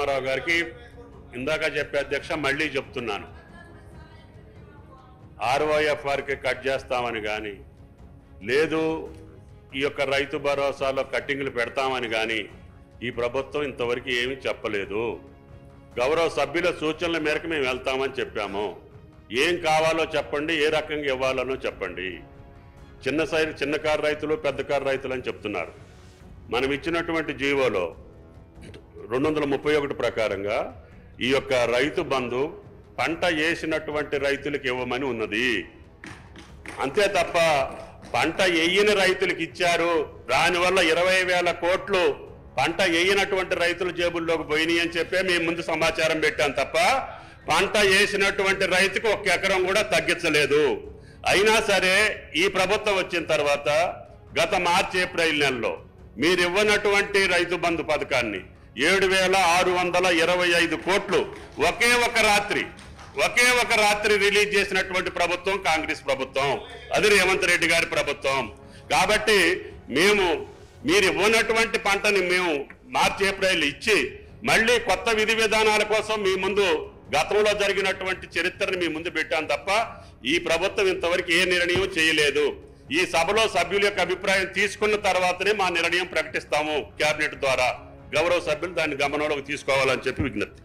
రామారావు గారికి ఇందాక చెప్పే అధ్యక్ష మళ్ళీ చెప్తున్నాను, ROFRకి కట్ చేస్తామని కానీ లేదు ఈ యొక్క రైతు భరోసాలో కట్టింగ్లు పెడతామని కానీ ఈ ప్రభుత్వం ఇంతవరకు ఏమీ చెప్పలేదు. గౌరవ సభ్యుల సూచనల మేరకు మేము వెళ్తామని చెప్పాము. ఏం కావాలో చెప్పండి, ఏ రకంగా ఇవ్వాలనో చెప్పండి. చిన్న కారు రైతులు పెద్ద కారు రైతులు అని చెప్తున్నారు. మనం ఇచ్చినటువంటి జీవోలో 231 ప్రకారంగా ఈ యొక్క రైతు బంధు పంట వేసినటువంటి రైతులకు ఇవ్వమని ఉన్నది. అంతే తప్ప పంట వేయని రైతులకు ఇచ్చారు, దానివల్ల 20,000 కోట్లు పంట వేయనటువంటి రైతుల జేబుల్లోకి పోయినాయి అని చెప్పే మేము ముందు సమాచారం పెట్టాం తప్ప పంట వేసినటువంటి రైతుకు 1 ఎకరం కూడా తగ్గించలేదు. అయినా సరే ఈ ప్రభుత్వం వచ్చిన తర్వాత గత మార్చి ఏప్రిల్ నెలలో మీరు ఇవ్వనటువంటి రైతు బంధు పథకాన్ని 7,625 కోట్లు ఒకే ఒక రాత్రి రిలీజ్ చేసినటువంటి ప్రభుత్వం కాంగ్రెస్ ప్రభుత్వం, అది రేవంత్ రెడ్డి గారి ప్రభుత్వం. కాబట్టి మీరు ఇవ్వనటువంటి పంటని మేము మార్చి ఏప్రిల్ ఇచ్చి మళ్ళీ కొత్త విధి విధానాల కోసం మీ ముందు గతంలో జరిగినటువంటి చరిత్రను మీ ముందు పెట్టాం తప్ప ఈ ప్రభుత్వం ఇంతవరకు ఏ నిర్ణయం చేయలేదు. ఈ సభలో సభ్యుల యొక్క అభిప్రాయం తీసుకున్న తర్వాతనే మా నిర్ణయం ప్రకటిస్తాము కేబినెట్ ద్వారా. గౌరవ సభ్యులు దాన్ని గమనంలోకి తీసుకోవాలని చెప్పి విజ్ఞప్తి.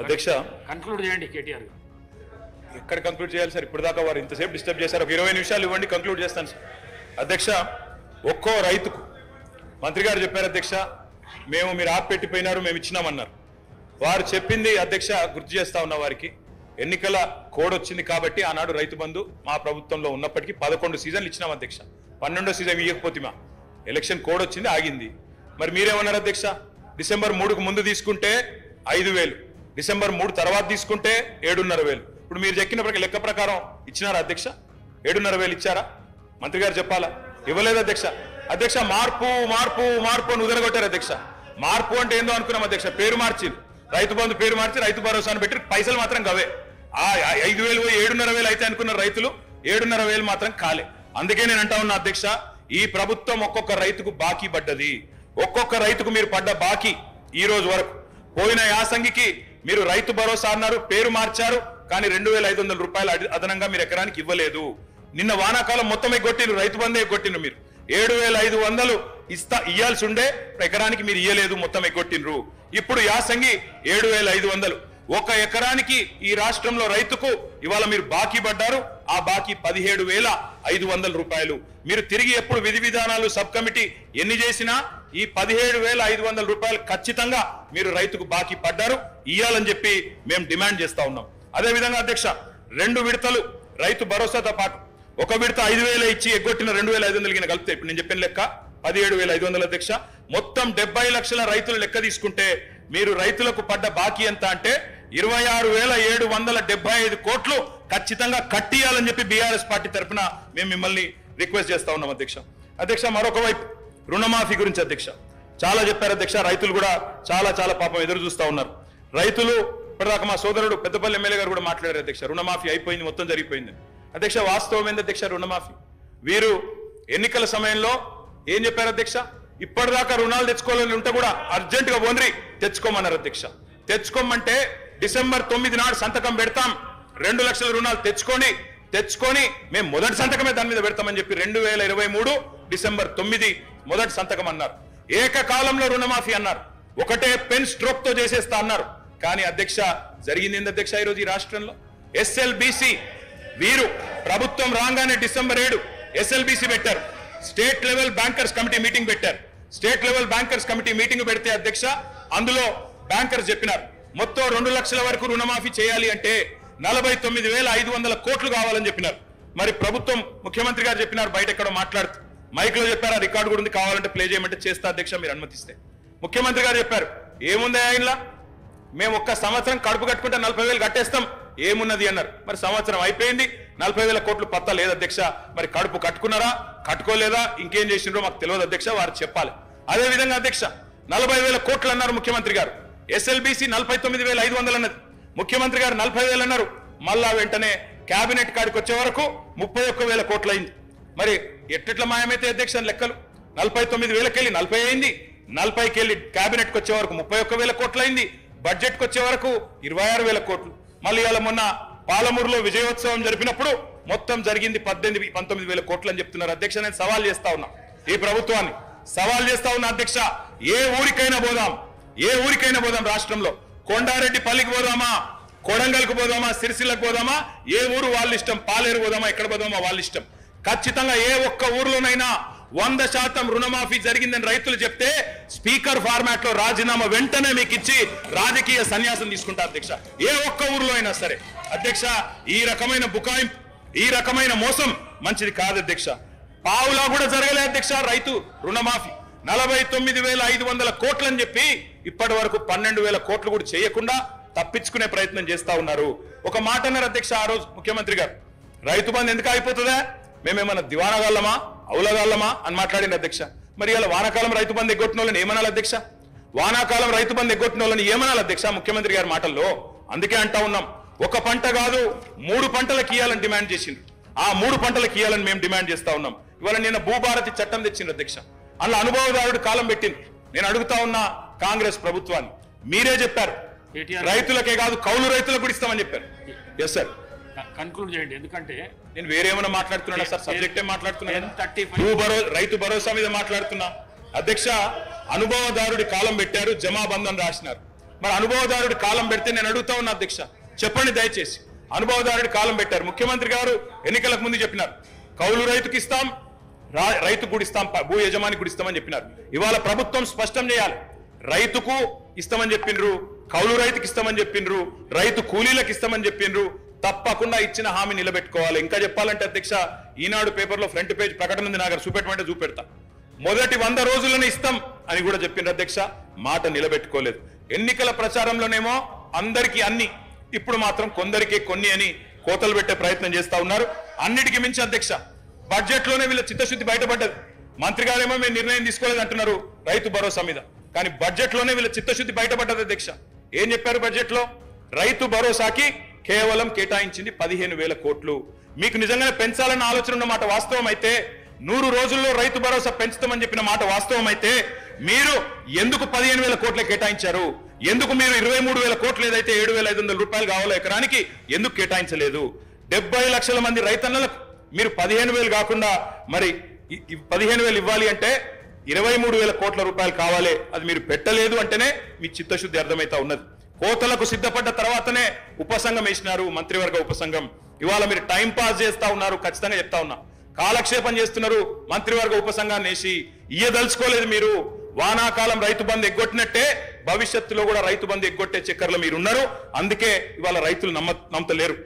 అధ్యక్ష, కన్క్లూడ్ చేయండి. కేటీఆర్ ఎక్కడ కంక్లూడ్ చేయాలి సార్? ఇప్పుడు దాకా వారు ఇంతసేపు డిస్టర్బ్ చేశారు. ఒక 20 నిమిషాలు ఇవ్వండి, కంక్లూడ్ చేస్తాను సార్. అధ్యక్ష, ఒక్కో రైతుకు మంత్రి గారు చెప్పారు అధ్యక్ష, మీరు ఆపెట్టిపోయినారు, మేము ఇచ్చినామన్నారు. వారు చెప్పింది అధ్యక్ష గుర్తు చేస్తా ఉన్న వారికి, ఎన్నికల కోడ్ వచ్చింది కాబట్టి ఆనాడు రైతు బంధు మా ప్రభుత్వంలో ఉన్నప్పటికీ 11 సీజన్లు ఇచ్చినాం అధ్యక్ష. 12వ సీజన్ ఇవ్వకపోతే మా ఎలక్షన్ కోడ్ వచ్చింది, ఆగింది. మరి మీరేమన్నారు అధ్యక్ష? డిసెంబర్ 3కు ముందు తీసుకుంటే 5,000, డిసెంబర్ 3 తర్వాత తీసుకుంటే 7,500. ఇప్పుడు మీరు చెక్కిన లెక్క ప్రకారం ఇచ్చినారా అధ్యక్ష? 7,500 ఇచ్చారా? మంత్రి గారు చెప్పాలా? ఇవ్వలేదు అధ్యక్ష. అధ్యక్ష, మార్పు మార్పు మార్పు అని ఉదరగొట్టారు అధ్యక్ష. మార్పు అంటే ఏందో అనుకున్నాం అధ్యక్ష, పేరు మార్చి రైతు బంధు పేరు మార్చి రైతు భరోసాను పెట్టి పైసలు మాత్రం గవే. 5,000 7,500 అయితే అనుకున్న రైతులు 7,500 మాత్రం కాలే. అందుకే నేను అంటా ఉన్నా అధ్యక్ష, ఈ ప్రభుత్వం ఒక్కొక్క రైతుకు బాకీ పడ్డది. ఒక్కొక్క రైతుకు మీరు పడ్డ బాకీ ఈ రోజు వరకు, పోయిన యాసంగికి మీరు రైతు భరోసా అన్నారు, పేరు మార్చారు, కానీ 2,500 రూపాయలు అదనంగా మీరు ఎకరానికి ఇవ్వలేదు. నిన్న వానాకాలం మొత్తం ఎగ్గొట్టిను, రైతు బంధే ఎగ్గొట్టిను. మీరు 7,500 ఇయ్యాల్సి ఉండే ఎకరానికి మీరు ఇయ్యలేదు, మొత్తం ఎగ్గొట్టినరు. ఇప్పుడు యాసంగి 7,500. ఒక ఎకరానికి ఈ రాష్ట్రంలో రైతుకు ఇవాళ మీరు బాకీ పడ్డారు. ఆ బాకీ 17,500 రూపాయలు. మీరు తిరిగి ఎప్పుడు విధి విధానాలు సబ్ కమిటీ ఎన్ని చేసినా ఈ 17,500 రూపాయలు ఖచ్చితంగా మీరు రైతుకు బాకీ పడ్డారు, ఇయ్యాలని చెప్పి మేము డిమాండ్ చేస్తా ఉన్నాం. అదే విధంగా అధ్యక్ష, 2 విడతలు రైతు భరోసాతో పాటు ఒక విడత 5,000 ఇచ్చి ఎగ్గొట్టిన 2,500 కలిపితే ఇప్పుడు నేను చెప్పిన లెక్క 17,500 అధ్యక్ష. మొత్తం 70 లక్షల రైతుల లెక్క తీసుకుంటే మీరు రైతులకు పడ్డ బాకీ ఎంత అంటే 26,775 కోట్లు ఖచ్చితంగా కట్టియాలని చెప్పి బీఆర్ఎస్ పార్టీ తరఫున మేము మిమ్మల్ని రిక్వెస్ట్ చేస్తా ఉన్నాం అధ్యక్ష. అధ్యక్ష, మరొక వైపు రుణమాఫీ గురించి అధ్యక్ష చాలా చెప్పారు అధ్యక్ష. రైతులు కూడా చాలా పాపం ఎదురు చూస్తా ఉన్నారు. రైతులు ఇప్పటిదాకా మా సోదరుడు పెద్దపల్లి ఎమ్మెల్యే గారు కూడా మాట్లాడారు అధ్యక్ష, రుణమాఫీ అయిపోయింది, మొత్తం జరిగిపోయింది. అధ్యక్ష, వాస్తవం ఏంది అధ్యక్ష? రుణమాఫీ వీరు ఎన్నికల సమయంలో ఏం చెప్పారు అధ్యక్ష? ఇప్పటిదాకా రుణాలు తెచ్చుకోవాలని ఉంటే కూడా అర్జెంట్ గా పోండి తెచ్చుకోమన్నారు అధ్యక్ష. తెచ్చుకోమంటే డిసెంబర్ 9 నాడు సంతకం పెడతాం, 2 లక్షల రుణాలు తెచ్చుకొని మేము మొదటి సంతకమే దాని మీద పెడతామని చెప్పి 2023 డిసెంబర్ 9 మొదటి సంతకం అన్నారు. ఏకకాలంలో రుణమాఫీ అన్నారు, ఒకటే పెన్ స్ట్రోక్ తో చేసేస్తా అన్నారు. కానీ అధ్యక్ష, జరిగింది ఏంది అధ్యక్ష? ఈరోజు ఈ రాష్ట్రంలో ఎస్ఎల్బిసి వీరు ప్రభుత్వం రాగానే డిసెంబర్ 7 ఎస్ఎల్బిసి పెట్టారు, state level bankers committee meeting పెట్టారు. State level bankers committee meeting పెడితే అధ్యక్ష, అందులో బ్యాంకర్స్ చెప్పినారు మొత్తం 2 లక్షల వరకు రుణమాఫీ చేయాలి అంటే 49,500 కోట్లు కావాలని చెప్పినారు. మరి ప్రభుత్వం ముఖ్యమంత్రి గారు చెప్పినారు, బయట ఎక్కడో మాట్లాడుతూ మైక్ లో చెప్పారు, ఆ రికార్డు కూడా ఉంది, కావాలంటే ప్లే చేయమంటే చేస్తా అధ్యక్ష మీరు అనుమతిస్తే. ముఖ్యమంత్రి గారు చెప్పారు, ఏముంది ఆయనలా, మేము ఒక్క సంవత్సరం కడుపు కట్టుకుంటే 40,000 కట్టేస్తాం, ఏమున్నది అన్నారు. మరి సంవత్సరం అయిపోయింది, 40,000 కోట్లు పత్తా లేదు అధ్యక్ష. మరి కడుపు కట్టుకున్నారా కట్టుకోలేదా ఇంకేం చేసిండ్రో మాకు తెలియదు అధ్యక్ష, వారు చెప్పాలి. అదే విధంగా అధ్యక్ష 40,000 కోట్లు అన్నారు ముఖ్యమంత్రి గారు, ఎస్ఎల్బిసి 49,500 అన్నది, ముఖ్యమంత్రి గారు 40,000 అన్నారు. మళ్ళా వెంటనే కేబినెట్ కాడికి వచ్చే వరకు 31,000 కోట్లు అయింది. మరి ఎట్లా మాయమైతే అధ్యక్ష లెక్కలు? 49,000కెళ్ళి 40 అయింది, 40కి వెళ్ళి కేబినెట్కి వచ్చే వరకు 31,000 కోట్లు అయింది, బడ్జెట్కి వచ్చే వరకు 26,000 కోట్లు. మళ్ళీ ఇవాళ మొన్న పాలమూరులో విజయోత్సవం జరిపినప్పుడు మొత్తం జరిగింది 19,000 కోట్లు అని చెప్తున్నారు. అధ్యక్ష, నేను సవాల్ చేస్తా ఉన్నా ఈ ప్రభుత్వాన్ని, సవాల్ చేస్తా ఉన్నా అధ్యక్ష, ఏ ఊరికైనా పోదాం రాష్ట్రంలో, కొండారెడ్డి పల్లికి పోదామా, కొడంగల్కు పోదామా, సిరిసిల్లకు పోదామా, ఏ ఊరు వాళ్ళ ఇష్టం, పాలేరు పోదామా, ఎక్కడ పోదామా వాళ్ళ ఇష్టం. ఖచ్చితంగా ఏ ఒక్క ఊర్లోనైనా 100% రుణమాఫీ జరిగిందని రైతులు చెప్తే స్పీకర్ ఫార్మాట్ లో రాజీనామా వెంటనే మీకు ఇచ్చి రాజకీయ సన్యాసం తీసుకుంటా అధ్యక్ష, ఏ ఒక్క ఊర్లో అయినా సరే. అధ్యక్ష, ఈ రకమైన బుకాయింపు, ఈ రకమైన మోసం మంచిది కాదు అధ్యక్ష. పావులా కూడా జరగలే అధ్యక్ష రైతు రుణమాఫీ. 49,500 కోట్లు అని చెప్పి ఇప్పటి వరకు 12,000 కోట్లు కూడా చేయకుండా తప్పించుకునే ప్రయత్నం చేస్తా ఉన్నారు. ఒక మాట అన్నారు అధ్యక్ష ఆ రోజు ముఖ్యమంత్రి గారు, రైతు బంధు ఎందుకు అయిపోతుందా, మేమేమన్నా దివానగాళ్ళమా, అవులగాళ్ళమా అని మాట్లాడింది అధ్యక్ష. మరి ఇలా వానాకాలం రైతు బంధు ఎగ్గొట్టిన వాళ్ళని ఏమనాలి అధ్యక్ష, వానాకాలం రైతు బంధు ఎగ్గొట్టిన వాళ్ళని ఏమనాలి అధ్యక్ష ముఖ్యమంత్రి గారి మాటల్లో. అందుకే అంటా ఉన్నాం, ఒక పంట కాదు 3 పంటలకు ఇయ్యాలని డిమాండ్ చేసిండ్రు, ఆ 3 పంటలకు ఇయ్యాలని మేము డిమాండ్ చేస్తా ఉన్నాం. ఇవాళ నిన్న భూభారతి చట్టం తెచ్చిండ్రు అధ్యక్ష, అందులో అనుభవదారుడు కాలం పెట్టింది. నేను అడుగుతా ఉన్నా కాంగ్రెస్ ప్రభుత్వాన్ని, మీరే చెప్పారు రైతులకే కాదు కౌలు రైతులకు కూడా ఇస్తామని చెప్పారు. ఎస్ సార్, కన్క్లూడ్ చేయండి, ఎందుకంటే నేను వేరేమైనా మాట్లాడుతున్నా సార్, సబ్జెక్టే మాట్లాడుతున్నా, రైతు భరోసా మీద మాట్లాడుతున్నా. అధ్యక్ష, అనుభవదారుడి కాలం పెట్టారు, జమాబంధన్ రాసినారు. మరి అనుభవదారుడి కాలం పెడితే నేను అడుగుతా ఉన్నా అధ్యక్ష, చెప్పండి దయచేసి, అనుభవదారుడి కాలం పెట్టారు, ముఖ్యమంత్రి గారు ఎన్నికలకు ముందు చెప్పినారు కౌలు రైతుకి ఇస్తాం, రైతు కూడా ఇస్తాం, భూ యజమానికి కూడా ఇస్తామని చెప్పినారు. ఇవాళ ప్రభుత్వం స్పష్టం చేయాలి, రైతుకు ఇస్తామని చెప్పిండ్రు, కౌలు రైతుకి ఇస్తామని చెప్పిండ్రు, రైతు కూలీలకు ఇస్తామని చెప్పిండ్రు. తప్పకుండా ఇచ్చిన హామీ నిలబెట్టుకోవాలి. ఇంకా చెప్పాలంటే అధ్యక్ష, ఈనాడు పేపర్లో ఫ్రంట్ పేజ్ ప్రకటన ఉంది, నాకు చూపెట్టమంటే చూపెడతా. మొదటి 100 రోజులను ఇస్తాం అని కూడా చెప్పిండ్రు అధ్యక్ష, మాట నిలబెట్టుకోలేదు. ఎన్నికల ప్రచారంలోనేమో అందరికీ అన్ని, ఇప్పుడు మాత్రం కొందరికే కొన్ని అని కోతలు పెట్టే ప్రయత్నం చేస్తా ఉన్నారు. అన్నిటికీ మించి అధ్యక్ష, బడ్జెట్ లోనే వీళ్ళ చిత్తశుద్ధి బయటపడ్డది. మంత్రి గారేమో మేము నిర్ణయం తీసుకోలేదు అంటున్నారు రైతు భరోసా మీద, కానీ బడ్జెట్ లోనే వీళ్ళ చిత్తశుద్ధి బయటపడ్డది అధ్యక్ష. ఏం చెప్పారు బడ్జెట్ లో, రైతు భరోసాకి కేవలం కేటాయించింది 15,000 కోట్లు. మీకు నిజంగానే పెంచాలన్న ఆలోచన ఉన్న మాట వాస్తవం అయితే, 100 రోజుల్లో రైతు భరోసా పెంచుతామని చెప్పిన మాట వాస్తవం అయితే, మీరు ఎందుకు 15,000 కోట్లే కేటాయించారు? ఎందుకు మీరు 23,000 కోట్లు ఏదైతే 7,500 రూపాయలు కావాలో ఎకరానికి ఎందుకు కేటాయించలేదు? 70 లక్షల మంది రైతన్నలకు మీరు 15,000 కాకుండా మరి 15,000 ఇవ్వాలి అంటే 23,000 కోట్ల రూపాయలు కావాలి. అది మీరు పెట్టలేదు అంటేనే మీ చిత్తశుద్ధి అర్థమైతా ఉన్నది. కోతలకు సిద్ధపడ్డ తర్వాతనే ఉపసంఘం వేసినారు, మంత్రివర్గ ఉపసంఘం. ఇవాళ మీరు టైం పాస్ చేస్తా ఉన్నారు, ఖచ్చితంగా చెప్తా ఉన్నా, కాలక్షేపం చేస్తున్నారు. మంత్రివర్గ ఉపసంఘాన్ని వేసి ఇయ్యదలుచుకోలేదు మీరు. వానాకాలం రైతు బంధు ఎగ్గొట్టినట్టే భవిష్యత్తులో కూడా రైతు బంధు ఎగ్గొట్టే చక్కర్లో మీరు ఉన్నారు. అందుకే ఇవాళ రైతులు నమ్మతలేరు.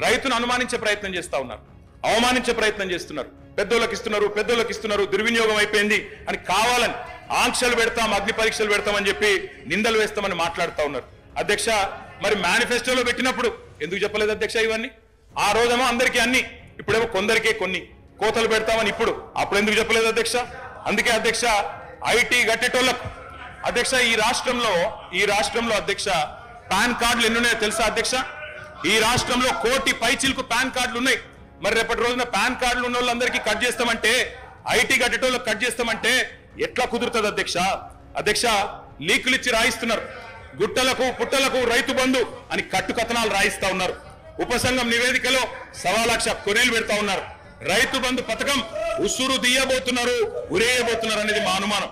రైతును అనుమానించే ప్రయత్నం చేస్తా ఉన్నారు, అవమానించే ప్రయత్నం చేస్తున్నారు. పెద్దోళ్ళకి ఇస్తున్నారు, దుర్వినియోగం అయిపోయింది అని కావాలని ఆంక్షలు పెడతాం, అగ్ని పరీక్షలు పెడతామని చెప్పి నిందలు వేస్తామని మాట్లాడుతూ ఉన్నారు. అధ్యక్ష, మరి మేనిఫెస్టోలో పెట్టినప్పుడు ఎందుకు చెప్పలేదు అధ్యక్ష ఇవన్నీ? ఆ రోజేమో అందరికీ అన్ని, ఇప్పుడేమో కొందరికే కొన్ని కోతలు పెడతామని అప్పుడు ఎందుకు చెప్పలేదు అధ్యక్ష? అందుకే అధ్యక్ష, ఐటీ గట్టేటోళ్లకు అధ్యక్ష, ఈ రాష్ట్రంలో అధ్యక్ష పాన్ కార్డులు ఎన్ని ఉన్నాయో తెలుసా అధ్యక్ష? ఈ రాష్ట్రంలో 1 కోటి పైచిలకు పాన్ కార్డులు ఉన్నాయి. మరి రేపటి రోజున పాన్ కార్డులు ఉన్న వాళ్ళందరికీ కట్ చేస్తామంటే, ఐటీ గట్టేటోళ్ళకి కట్ చేస్తామంటే ఎట్లా కుదురుతుంది అధ్యక్ష? అధ్యక్ష, లీకులు ఇచ్చి రాయిస్తున్నారు, గుట్టలకు పుట్టలకు రైతు బంధు అని కట్టుకథనాలు రాయిస్తా ఉన్నారు. ఉపసంఘం నివేదికలో 1.25 లక్ష కొనేలు పెడతా ఉన్నారు. రైతు బంధు పథకం ఉసురు తీయబోతున్నారు, ఉరేయబోతున్నారు అనేది మా అనుమానం.